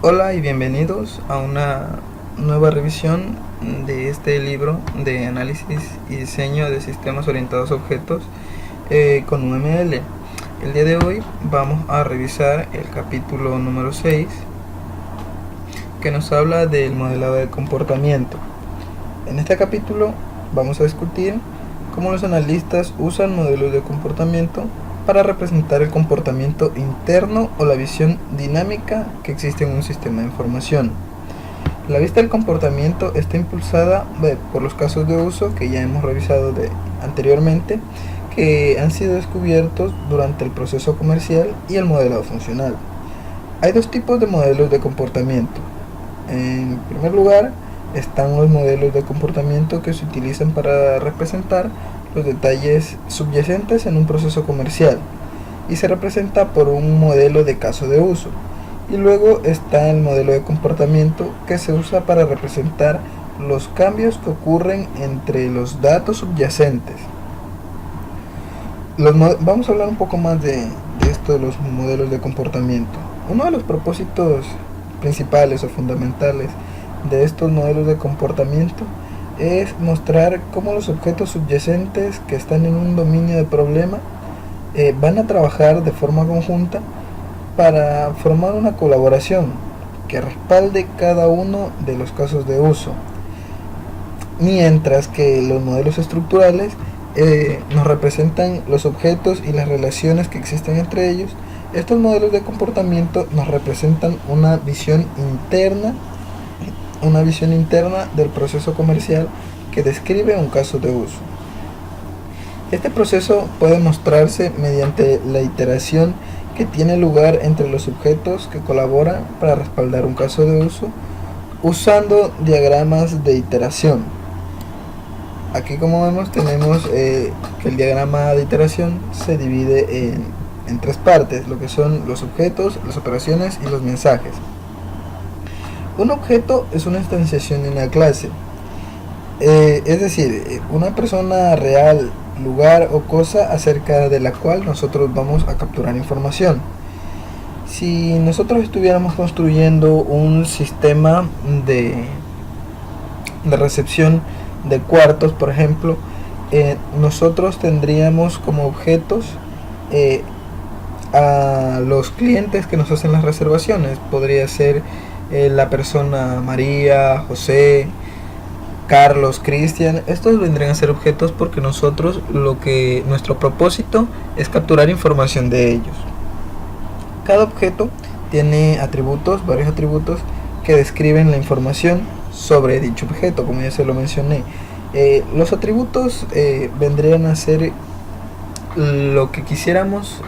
Hola y bienvenidos a una nueva revisión de este libro de análisis y diseño de sistemas orientados a objetos con UML. El día de hoy vamos a revisar el capítulo número 6 que nos habla del modelado de comportamiento. En este capítulo vamos a discutir cómo los analistas usan modelos de comportamiento para representar el comportamiento interno o la visión dinámica que existe en un sistema de información. La vista del comportamiento está impulsada por los casos de uso que ya hemos revisado anteriormente, que han sido descubiertos durante el proceso comercial y el modelado funcional. Hay dos tipos de modelos de comportamiento. En primer lugar, están los modelos de comportamiento que se utilizan para representar los detalles subyacentes en un proceso comercial y se representa por un modelo de caso de uso. Y luego está el modelo de comportamiento que se usa para representar los cambios que ocurren entre los datos subyacentes. Vamos a hablar un poco más de esto de los modelos de comportamiento. Uno de los propósitos principales o fundamentales de estos modelos de comportamiento es mostrar cómo los objetos subyacentes que están en un dominio de problema van a trabajar de forma conjunta para formar una colaboración que respalde cada uno de los casos de uso, mientras que los modelos estructurales nos representan los objetos y las relaciones que existen entre ellos. Estos modelos de comportamiento nos representan una visión interna del proceso comercial que describe un caso de uso. Este proceso puede mostrarse mediante la iteración que tiene lugar entre los objetos que colaboran para respaldar un caso de uso, usando diagramas de iteración. Aquí, como vemos, tenemos que el diagrama de iteración se divide en tres partes, lo que son los objetos, las operaciones y los mensajes. Un objeto es una instanciación de una clase, es decir, una persona real, lugar o cosa acerca de la cual nosotros vamos a capturar información. Si nosotros estuviéramos construyendo un sistema de recepción de cuartos, por ejemplo, nosotros tendríamos como objetos a los clientes que nos hacen las reservaciones. Podría ser la persona María, José, Carlos, Cristian. Estos vendrían a ser objetos porque nuestro propósito es capturar información de ellos. Cada objeto tiene varios atributos que describen la información sobre dicho objeto, como ya se lo mencioné. Los atributos vendrían a ser lo que quisiéramos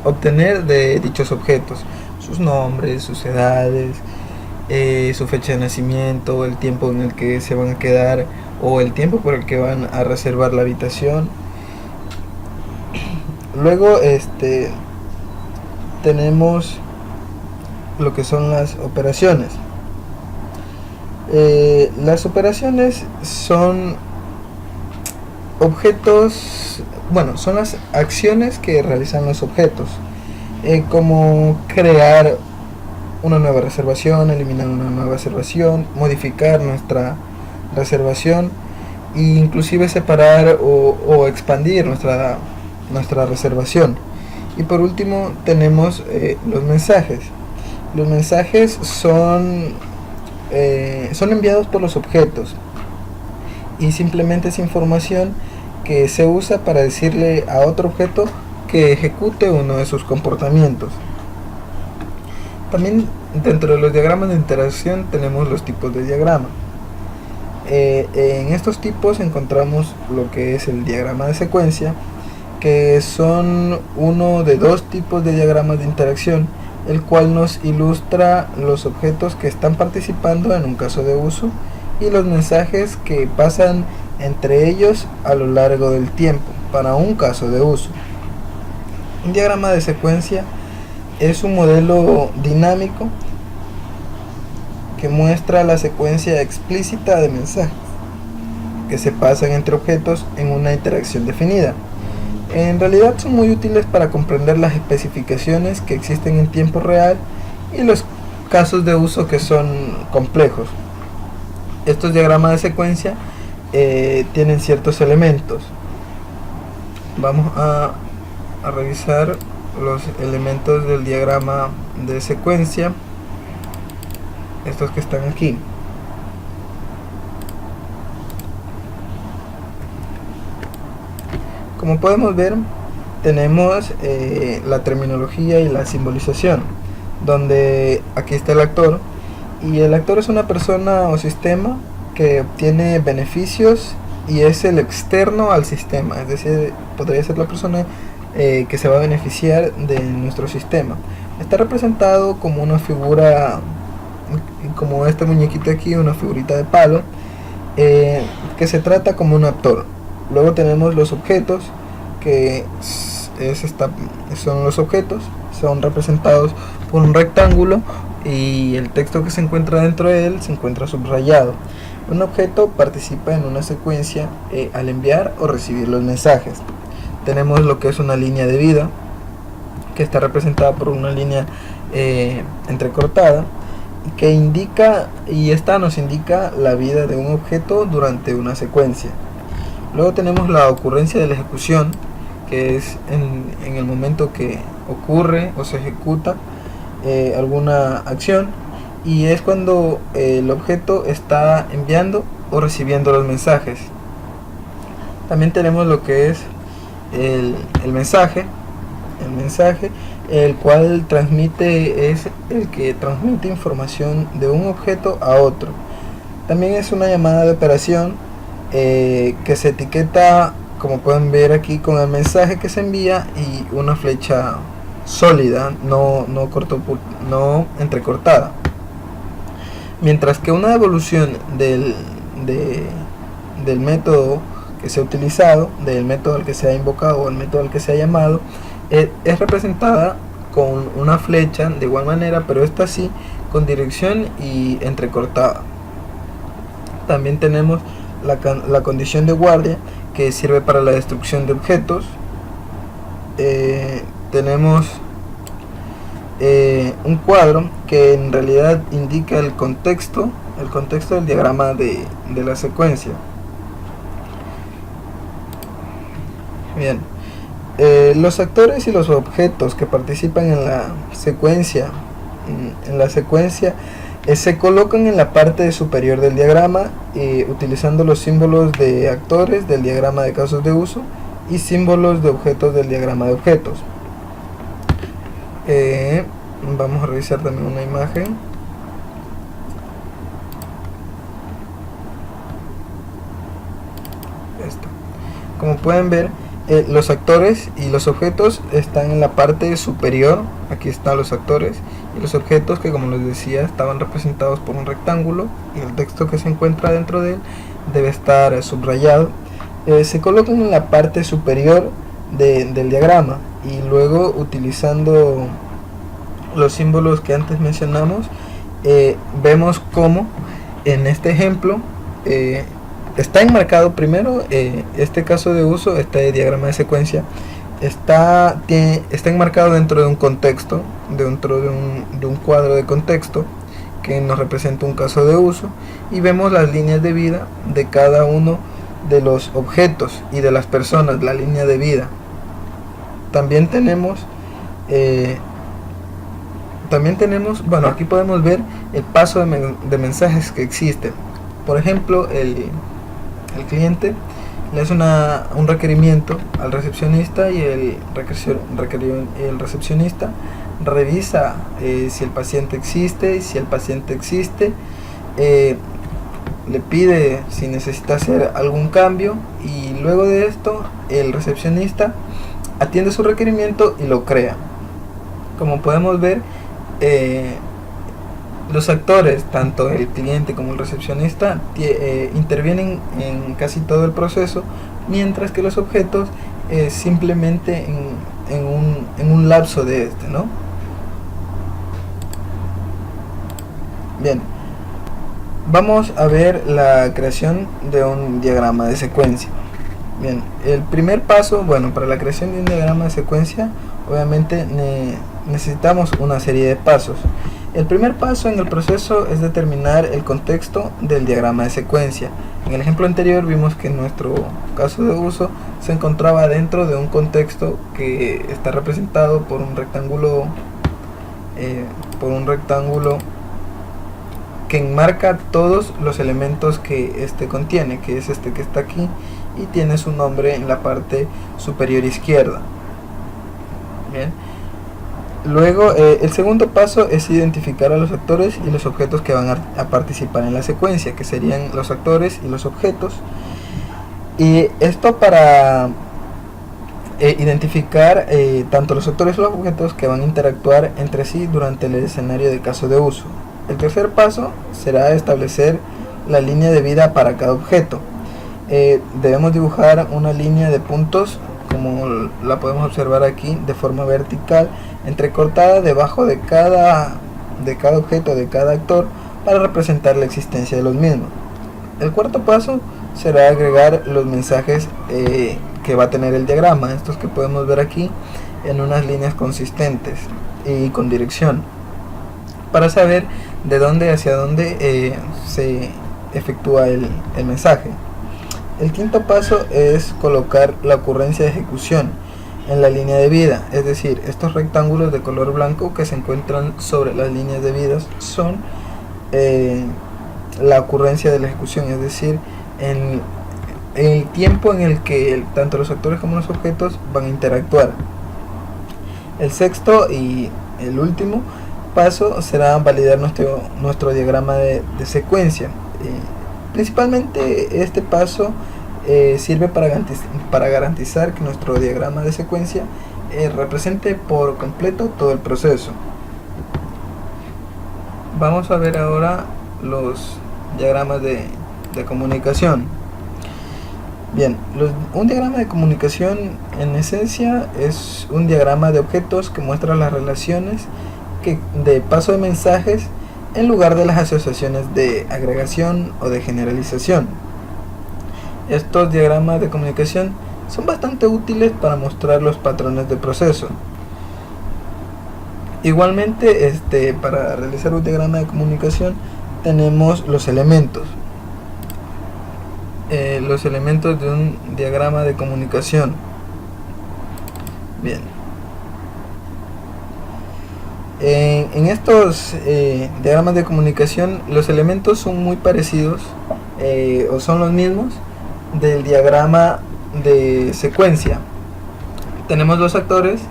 obtener de dichos objetos: sus nombres, sus edades, su fecha de nacimiento, el tiempo en el que se van a quedar o el tiempo por el que van a reservar la habitación. Luego tenemos lo que son las operaciones. Las operaciones son son las acciones que realizan los objetos, como crear una nueva reservación, eliminar una nueva reservación, modificar nuestra reservación e inclusive separar o expandir nuestra reservación. Y por último tenemos los mensajes. Los mensajes son enviados por los objetos y simplemente es información que se usa para decirle a otro objeto que ejecute uno de sus comportamientos. También dentro de los diagramas de interacción tenemos los tipos de diagrama. En estos tipos encontramos lo que es el diagrama de secuencia, que son uno de dos tipos de diagramas de interacción, el cual nos ilustra los objetos que están participando en un caso de uso y los mensajes que pasan entre ellos a lo largo del tiempo para un caso de uso. Un diagrama de secuencia es un modelo dinámico que muestra la secuencia explícita de mensajes que se pasan entre objetos en una interacción definida. En realidad son muy útiles para comprender las especificaciones que existen en tiempo real y los casos de uso que son complejos. Estos diagramas de secuencia tienen ciertos elementos. Vamos a revisar los elementos del diagrama de secuencia, estos que están aquí. Como podemos ver, tenemos la terminología y la simbolización, donde aquí está el actor, y el actor es una persona o sistema que obtiene beneficios y es el externo al sistema, es decir, podría ser la persona que se va a beneficiar de nuestro sistema. Está representado como una figura, como este muñequito aquí, una figurita de palo, que se trata como un actor. Luego tenemos los objetos, que son los objetos, son representados por un rectángulo y el texto que se encuentra dentro de él se encuentra subrayado. Un objeto participa en una secuencia al enviar o recibir los mensajes. Tenemos lo que es una línea de vida, que está representada por una línea entrecortada, que indica, y esta nos indica la vida de un objeto durante una secuencia. Luego tenemos la ocurrencia de la ejecución, que es en el momento que ocurre o se ejecuta alguna acción, y es cuando el objeto está enviando o recibiendo los mensajes. También tenemos lo que es el mensaje, el cual es el que transmite información de un objeto a otro. También es una llamada de operación que se etiqueta, como pueden ver aquí, con el mensaje que se envía y una flecha sólida, no entrecortada. Mientras que una devolución del método que se ha utilizado, del método al que se ha invocado o el método al que se ha llamado, es representada con una flecha de igual manera, pero esta sí con dirección y entrecortada. También tenemos la condición de guardia, que sirve para la destrucción de objetos. Tenemos un cuadro que en realidad indica el contexto del diagrama de la secuencia. Bien, los actores y los objetos que participan en la secuencia, se colocan en la parte superior del diagrama, utilizando los símbolos de actores del diagrama de casos de uso y símbolos de objetos del diagrama de objetos. Vamos a revisar también una imagen. Esta. Como pueden ver, los actores y los objetos están en la parte superior. Aquí están los actores y los objetos, que como les decía estaban representados por un rectángulo, y el texto que se encuentra dentro de él debe estar subrayado. Se colocan en la parte superior del diagrama, y luego, utilizando los símbolos que antes mencionamos, vemos cómo en este ejemplo está enmarcado primero este caso de uso, este diagrama de secuencia está enmarcado dentro de un contexto, dentro de un cuadro de contexto que nos representa un caso de uso, y vemos las líneas de vida de cada uno de los objetos y de las personas, la línea de vida. También tenemos bueno, aquí podemos ver el paso de mensajes que existen. Por ejemplo, el cliente le hace un requerimiento al recepcionista, y el recepcionista revisa si el paciente existe, y si el paciente existe, le pide si necesita hacer algún cambio, y luego de esto el recepcionista atiende su requerimiento y lo crea. Como podemos ver, los actores, tanto el cliente como el recepcionista, intervienen en casi todo el proceso, mientras que los objetos simplemente en un lapso de este, ¿no? Bien, vamos a ver la creación de un diagrama de secuencia. Bien, el primer paso, bueno, para la creación de un diagrama de secuencia, obviamente necesitamos una serie de pasos. El primer paso en el proceso es determinar el contexto del diagrama de secuencia. En el ejemplo anterior vimos que en nuestro caso de uso se encontraba dentro de un contexto que está representado por un rectángulo que enmarca todos los elementos que este contiene, que es este que está aquí y tiene su nombre en la parte superior izquierda. Bien. Luego, el segundo paso es identificar a los actores y los objetos que van a participar en la secuencia, que serían los actores y los objetos. Y esto para identificar tanto los actores y los objetos que van a interactuar entre sí durante el escenario de caso de uso. El tercer paso será establecer la línea de vida para cada objeto. Debemos dibujar una línea de puntos, como la podemos observar aquí, de forma vertical, entrecortada debajo de cada objeto, de cada actor, para representar la existencia de los mismos. El cuarto paso será agregar los mensajes que va a tener el diagrama, estos que podemos ver aquí, en unas líneas consistentes y con dirección, para saber de dónde hacia dónde se efectúa el mensaje. El quinto paso es colocar la ocurrencia de ejecución en la línea de vida, es decir, estos rectángulos de color blanco que se encuentran sobre las líneas de vidas son la ocurrencia de la ejecución, es decir, en el tiempo en el que tanto los actores como los objetos van a interactuar. El sexto y el último paso será validar nuestro diagrama de secuencia. Principalmente este paso sirve para garantizar que nuestro diagrama de secuencia represente por completo todo el proceso. Vamos a ver ahora los diagramas de comunicación. Bien, un diagrama de comunicación en esencia es un diagrama de objetos que muestra las relaciones de paso de mensajes en lugar de las asociaciones de agregación o de generalización. Estos diagramas de comunicación son bastante útiles para mostrar los patrones de proceso. Igualmente, para realizar un diagrama de comunicación tenemos los elementos. Los elementos de un diagrama de comunicación. Bien. En estos diagramas de comunicación, los elementos son muy parecidos o son los mismos del diagrama de secuencia. Tenemos los actores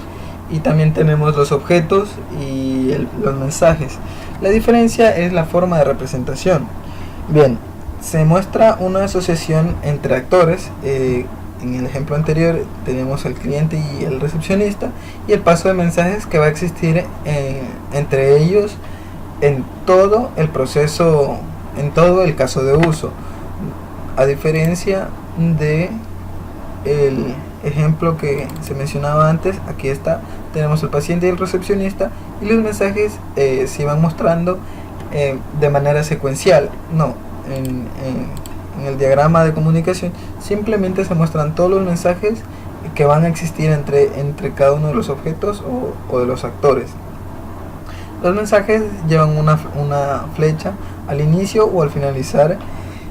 y también tenemos los objetos y los mensajes. La diferencia es la forma de representación. Bien, se muestra una asociación entre actores. En el ejemplo anterior tenemos al cliente y el recepcionista, y el paso de mensajes que va a existir entre ellos en todo el proceso, en todo el caso de uso, a diferencia de el ejemplo que se mencionaba antes. Aquí tenemos el paciente y el recepcionista, y los mensajes se van mostrando de manera secuencial. No, en el diagrama de comunicación simplemente se muestran todos los mensajes que van a existir entre cada uno de los objetos o de los actores. Los mensajes llevan una flecha al inicio o al finalizar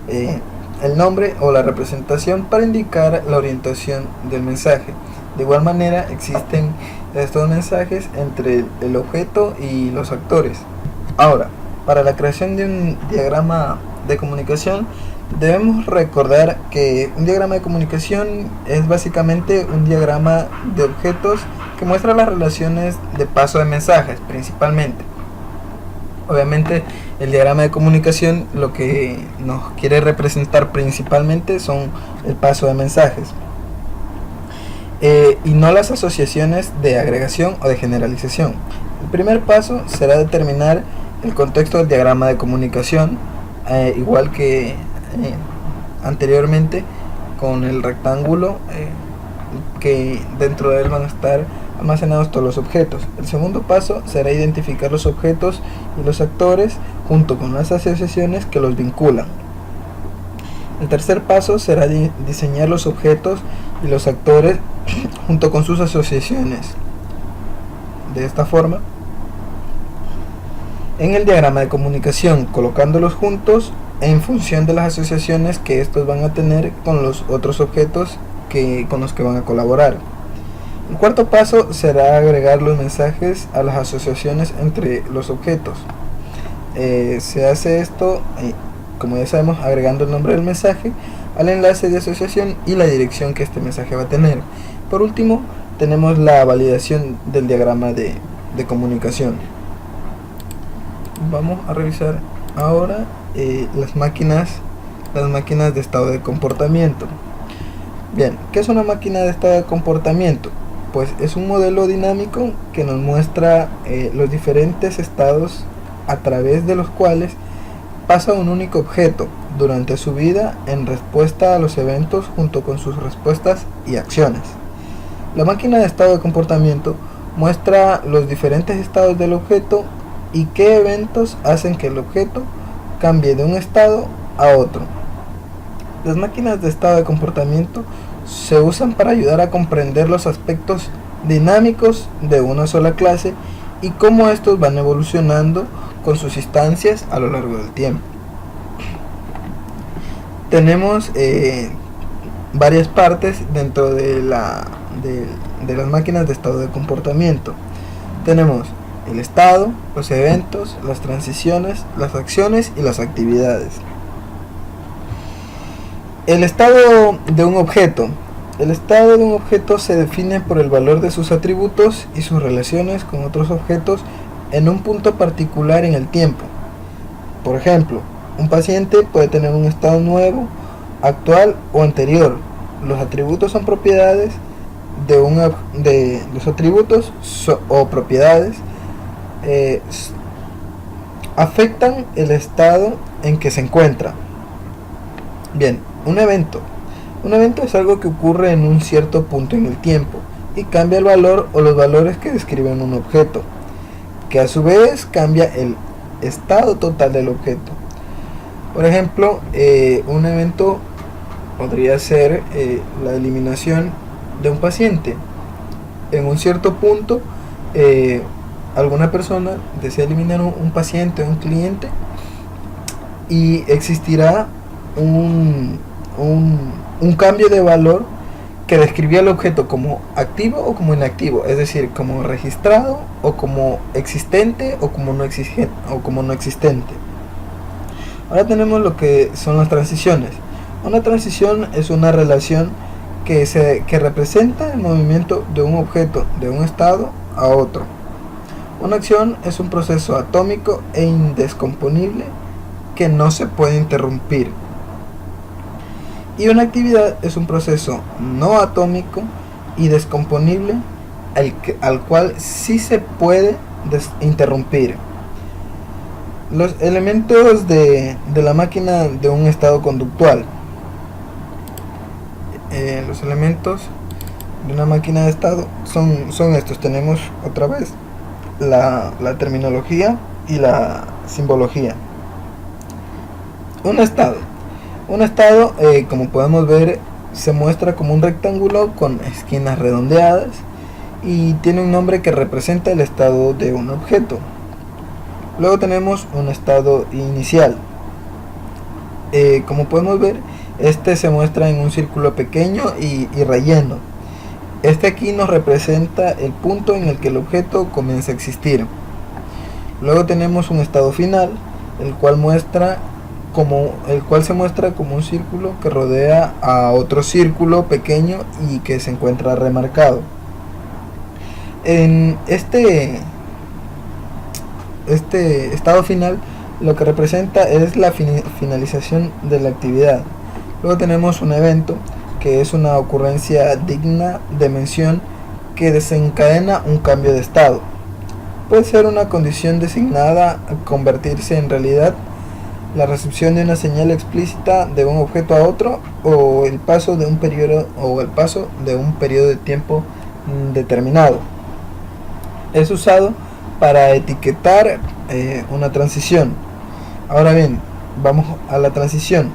el nombre o la representación para indicar la orientación del mensaje. De igual manera existen estos mensajes entre el objeto y los actores. Ahora, para la creación de un diagrama de comunicación, debemos recordar que un diagrama de comunicación es básicamente un diagrama de objetos que muestra las relaciones de paso de mensajes principalmente. Obviamente el diagrama de comunicación lo que nos quiere representar principalmente son el paso de mensajes y no las asociaciones de agregación o de generalización. El primer paso será determinar el contexto del diagrama de comunicación, igual que anteriormente con el rectángulo que dentro de él van a estar almacenados todos los objetos. El segundo paso será identificar los objetos y los actores junto con las asociaciones que los vinculan. El tercer paso será diseñar los objetos y los actores junto con sus asociaciones. De esta forma en el diagrama de comunicación, colocándolos juntos en función de las asociaciones que estos van a tener con los otros objetos con los que van a colaborar. El cuarto paso será agregar los mensajes a las asociaciones entre los objetos. Se hace esto, como ya sabemos, agregando el nombre del mensaje al enlace de asociación y la dirección que este mensaje va a tener. Por último, tenemos la validación del diagrama de comunicación. Vamos a revisar ahora las máquinas de estado de comportamiento. Bien, ¿qué es una máquina de estado de comportamiento? Pues es un modelo dinámico que nos muestra los diferentes estados a través de los cuales pasa un único objeto durante su vida en respuesta a los eventos junto con sus respuestas y acciones. La máquina de estado de comportamiento muestra los diferentes estados del objeto y qué eventos hacen que el objeto cambie de un estado a otro. Las máquinas de estado de comportamiento se usan para ayudar a comprender los aspectos dinámicos de una sola clase y cómo estos van evolucionando con sus instancias a lo largo del tiempo. Tenemos varias partes dentro de las máquinas de estado de comportamiento. Tenemos el estado, los eventos, las transiciones, las acciones y las actividades. El estado de un objeto. El estado de un objeto se define por el valor de sus atributos y sus relaciones con otros objetos en un punto particular en el tiempo. Por ejemplo, un paciente puede tener un estado nuevo, actual o anterior. Los atributos son propiedades los atributos o propiedades afectan el estado en que se encuentra. Bien, un evento. Un evento es algo que ocurre en un cierto punto en el tiempo y cambia el valor o los valores que describen un objeto, que a su vez cambia el estado total del objeto. Por ejemplo, un evento podría ser la eliminación de un paciente. En un cierto punto, alguna persona desea eliminar un paciente o un cliente y existirá un cambio de valor que describía el objeto como activo o como inactivo, es decir, como registrado o como existente o como no existente. Ahora tenemos lo que son las transiciones. Una transición es una relación que representa el movimiento de un objeto de un estado a otro. Una acción es un proceso atómico e indescomponible que no se puede interrumpir. Y una actividad es un proceso no atómico y descomponible al cual sí se puede interrumpir. Los elementos de la máquina de un estado conductual. Los elementos de una máquina de estado son estos. Tenemos otra vez la terminología y la simbología. Un estado, como podemos ver, se muestra como un rectángulo con esquinas redondeadas y tiene un nombre que representa el estado de un objeto. Luego tenemos un estado inicial. Como podemos ver, este se muestra en un círculo pequeño y relleno. Este aquí nos representa el punto en el que el objeto comienza a existir. Luego tenemos un estado final, el cual se muestra como un círculo que rodea a otro círculo pequeño y que se encuentra remarcado. En este estado final, lo que representa es la finalización de la actividad. Luego tenemos un evento, que es una ocurrencia digna de mención que desencadena un cambio de estado. Puede ser una condición designada a convertirse en realidad, la recepción de una señal explícita de un objeto a otro, o el paso de un periodo de tiempo determinado. Es usado para etiquetar una transición. Ahora bien, vamos a la transición.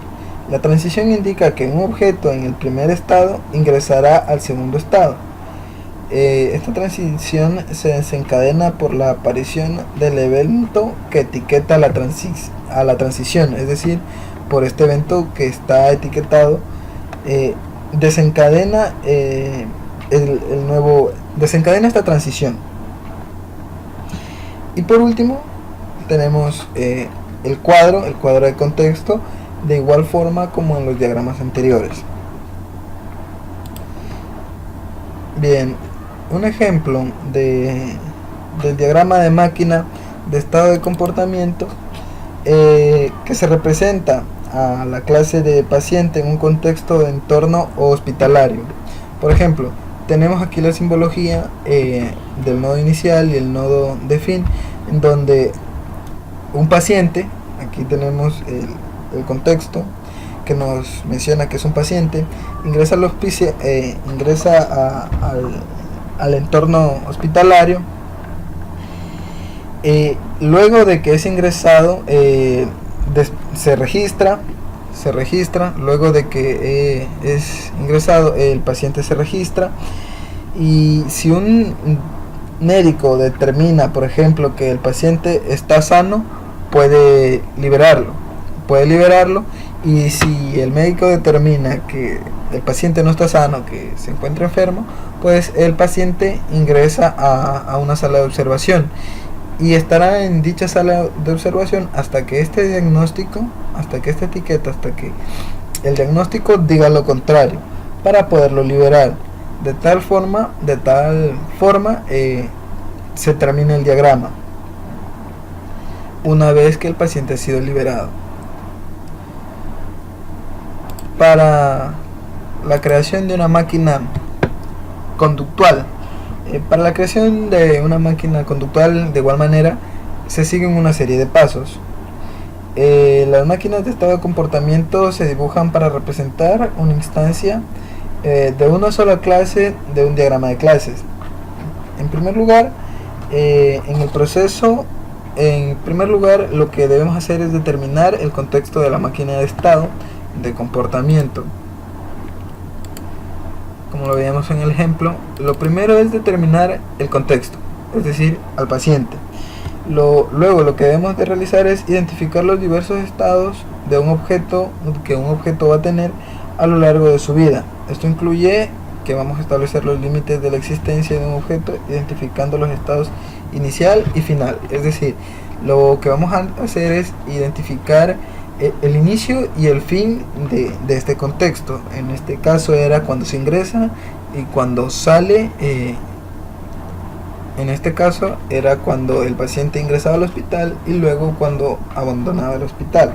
La transición indica que un objeto en el primer estado ingresará al segundo estado. Esta transición se desencadena por la aparición del evento que etiqueta a la transición, es decir, por este evento que está etiquetado, desencadena desencadena esta transición. Y por último tenemos el cuadro de contexto, de igual forma como en los diagramas anteriores. Bien, un ejemplo del diagrama de máquina de estado de comportamiento que se representa a la clase de paciente en un contexto de entorno hospitalario. Por ejemplo, tenemos aquí la simbología del nodo inicial y el nodo de fin, en donde un paciente, aquí tenemos el contexto que nos menciona que es un paciente, ingresa al entorno hospitalario. Luego de que es ingresado, se registra, luego de que es ingresado, el paciente se registra, y si un médico determina, por ejemplo, que el paciente está sano, puede liberarlo, y si el médico determina que el paciente no está sano, que se encuentra enfermo, pues el paciente ingresa a una sala de observación y estará en dicha sala de observación hasta que esta etiqueta, hasta que el diagnóstico diga lo contrario, para poderlo liberar. De tal forma se termina el diagrama una vez que el paciente ha sido liberado. Para la creación de una máquina conductual, para la creación de una máquina conductual, de igual manera, se siguen una serie de pasos. Las máquinas de estado de comportamiento se dibujan para representar una instancia de una sola clase de un diagrama de clases. En primer lugar, lo que debemos hacer es determinar el contexto de la máquina de estado de comportamiento. Como lo veíamos en el ejemplo, lo primero es determinar el contexto, es decir, al paciente. Luego lo que debemos de realizar es identificar los diversos estados de un objeto que un objeto va a tener a lo largo de su vida. Esto incluye que vamos a establecer los límites de la existencia de un objeto, identificando los estados inicial y final. Es decir, lo que vamos a hacer es identificar el inicio y el fin de este contexto. En este caso era cuando se ingresa y cuando sale. En este caso era cuando el paciente ingresaba al hospital y luego cuando abandonaba el hospital.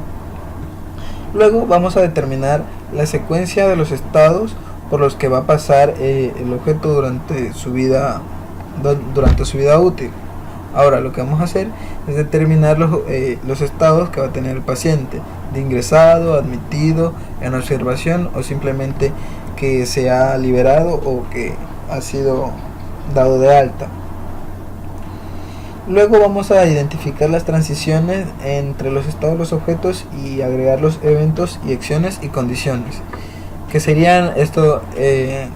Luego vamos a determinar la secuencia de los estados por los que va a pasar el objeto durante su vida útil. Ahora lo que vamos a hacer es determinar los estados que va a tener el paciente: de ingresado, admitido, en observación o simplemente que se ha liberado o que ha sido dado de alta. Luego vamos a identificar las transiciones entre los estados de los objetos y agregar los eventos y acciones y condiciones, que serían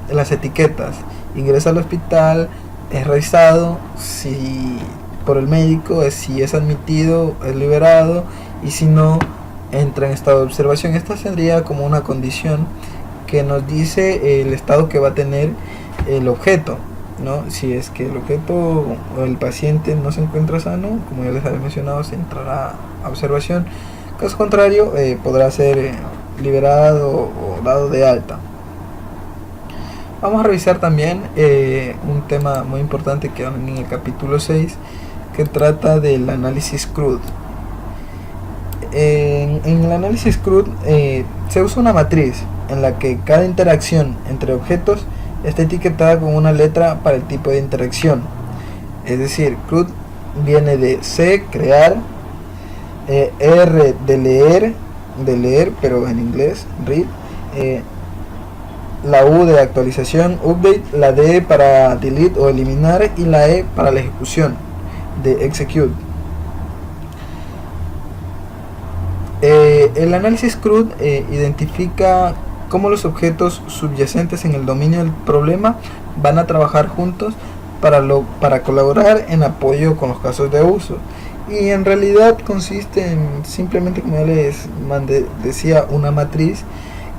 las etiquetas: ingresa al hospital, es revisado por el médico, si es admitido, es liberado, y si no, entra en estado de observación. Esta sería como una condición que nos dice el estado que va a tener el objeto, ¿no? Si es que el objeto o el paciente no se encuentra sano, como ya les había mencionado, se entrará a observación. Caso contrario, podrá ser liberado o dado de alta. Vamos a revisar también un tema muy importante que en el capítulo 6, que trata del análisis CRUD. En el análisis CRUD se usa una matriz en la que cada interacción entre objetos está etiquetada con una letra para el tipo de interacción. Es decir, CRUD viene de C, crear, R de leer, pero en inglés, read, la U de actualización, update, la D para delete o eliminar, y la E para la ejecución, de execute. El análisis CRUD identifica cómo los objetos subyacentes en el dominio del problema van a trabajar juntos para colaborar en apoyo con los casos de uso. Y en realidad consiste en simplemente, como ya les decía, una matriz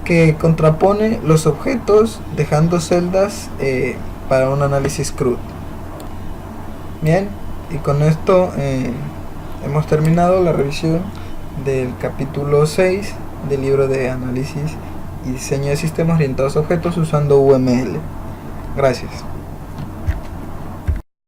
que contrapone los objetos dejando celdas para un análisis CRUD. Bien, y con esto hemos terminado la revisión del capítulo 6 del libro de análisis y diseño de sistemas orientados a objetos usando UML. Gracias.